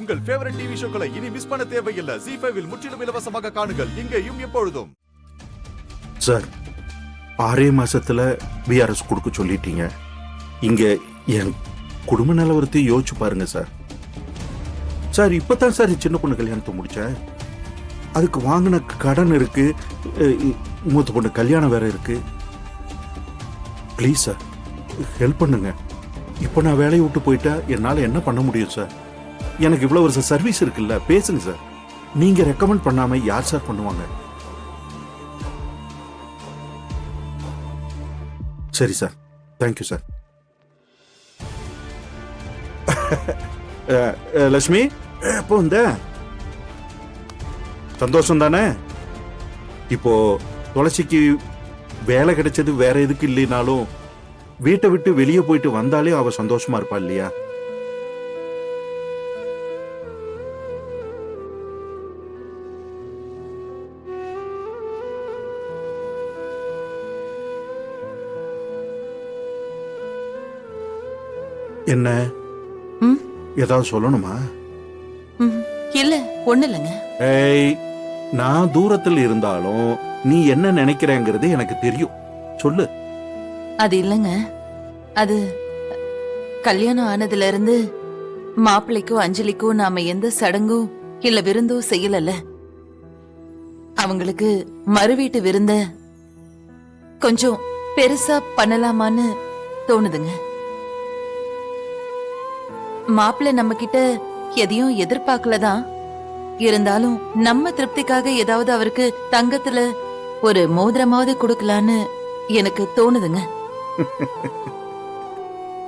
உங்கள் favourite TV ஷோக்களை இனி miss பண்ண தேவையில்லை. ZEE5 இல் முற்றிலும் இலவசமாக காணுங்கள். இங்கேயும் எப்பொழுதும். சார் 6 மாசத்துல விஆர்எஸ் கொடுக்க சொல்லிட்டீங்க. இங்க என் குடும்ப நிலவரத்தை யோசிச்சு பாருங்க சார். சார் இப்பதான் சார் சின்ன பொண்ணு கல்யாணத்தை முடிச்சேன். அதுக்கு வாங்கின கடன் இருக்கு, மூத்த பொண்ணு கல்யாணம் வேற இருக்கு. ப்ளீஸ் சார் ஹெல்ப் பண்ணுங்க. இப்போ நான் வேலையை விட்டு போயிட்டா என்னால என்ன பண்ண முடியும் சார்? எனக்கு இவ்வளவு வருஷம் சர்வீஸ் இருக்குல்ல, பேசுங்க சார். நீங்க ரெக்கமெண்ட் பண்ணாம யார் சார் பண்ணுவாங்க? சரி சார், தேங்க்யூ சார். லட்சுமி எப்போ வந்த? சந்தோஷம் தானே? இப்போ துளசிக்கு வேலை கிடைச்சது வேற எதுக்கு இல்லைனாலும் வீட்டை விட்டு வெளியே போயிட்டு வந்தாலே அவ சந்தோஷமா இருப்பா இல்லையா? என்ன ஏதாவது சொல்லணுமா? இல்ல ஒண்ணு இல்லைங்க. ஏய், நான் தூரத்தில் இருந்தாலும் நீ என்ன நினைக்கிறேங்கிறது எனக்கு தெரியும். சொல்லு. அது இல்லைங்க, அது கல்யாணம் ஆனதுல இருந்து மாப்பிள்ளைக்கும் அஞ்சலிக்கும் நாம எந்த சடங்கும் இல்ல விருந்தோ செய்யலல்ல. அவங்களுக்கு மறு வீட்டு விருந்த கொஞ்சம் பெருசா பண்ணலாமான்னு தோணுதுங்க. மாப்பிள்ளை நம்ம கிட்ட எதையும் எதிர்பார்க்கலதான், இருந்தாலும் நம்ம திருப்திக்காக ஏதாவது அவருக்கு தங்கத்துல ஒரு மோதிரமாவது கொடுக்கலான்னு எனக்கு தோணுதுங்க.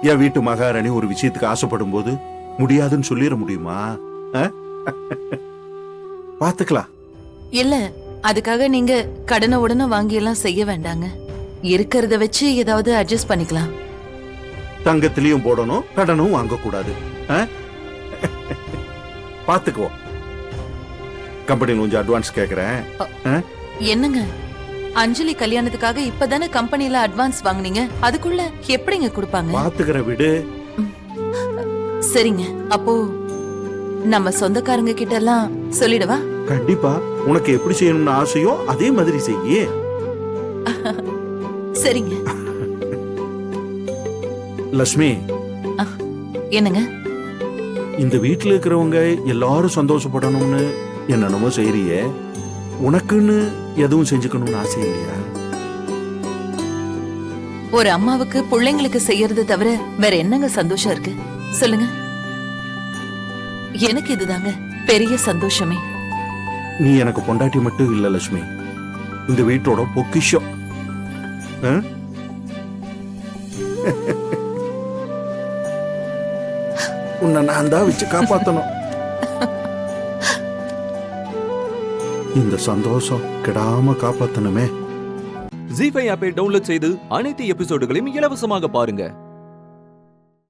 என் வீட்டு மகாராணி ஒரு விஷயத்துக்கு ஆசைப்படும் போது முடியாதுன்னு சொல்லிட முடியுமா? பாத்துக்கலாம். இல்ல, அதுக்காக நீங்க கடனை உடனே வாங்கி எல்லாம் செய்ய வேண்டாங்க. இருக்கிறத வச்சு ஏதாவது அட்ஜஸ்ட் பண்ணிக்கலாம். தங்கத்திலையும் போடணும், கடனும் வாங்க கூடாது. பாத்துக்குவோம். கம்பெனில கொஞ்சம் அட்வான்ஸ் கேக்குறேன். என்னங்க, அஞ்சலி கல்யாணத்துக்காக இப்பதானே கம்பெனில அட்வான்ஸ் வாங்குனீங்க, அதுக்குள்ள எப்படிங்க கொடுப்பாங்க? பாத்துக்கிற விடு. சரிங்க, அப்போ நம்ம சொந்தக்காரங்க கிட்ட எல்லாம் சொல்லிடவா? கண்டிப்பா. உனக்கு எப்படி செய்யணும்னு ஆசையோ அதே மாதிரி செய்ய. சரிங்க. லட்சுமி, என்னங்க? இந்த வீட்டுல இருக்கிறவங்க எல்லாரும் சந்தோஷப்படணும்னு என்னென்னமோ செய்யறியே, உனக்குன்னு எதுவும் செஞ்சுக்கணும்னு ஆசை இல்லையா? ஒரு அம்மாவுக்கு பிள்ளைங்களுக்கு செய்யறது தவிர வேற என்னங்க சந்தோஷம் இருக்கு சொல்லுங்க? எனக்கு இதுதாங்க பெரிய சந்தோஷமே. நீ எனக்கு பொண்டாட்டி மட்டும் இல்ல லட்சுமி, இந்த வீட்டோட பொக்கிஷம். உன்னை நான் தான் வச்சு காப்பாத்தணும். இந்த சந்தோஷம் கெடாம காப்பாத்தணுமே. ZEE5 ஆப்பை டவுன்லோட் செய்து அனைத்து எபிசோடுகளையும் இலவசமாக பாருங்க.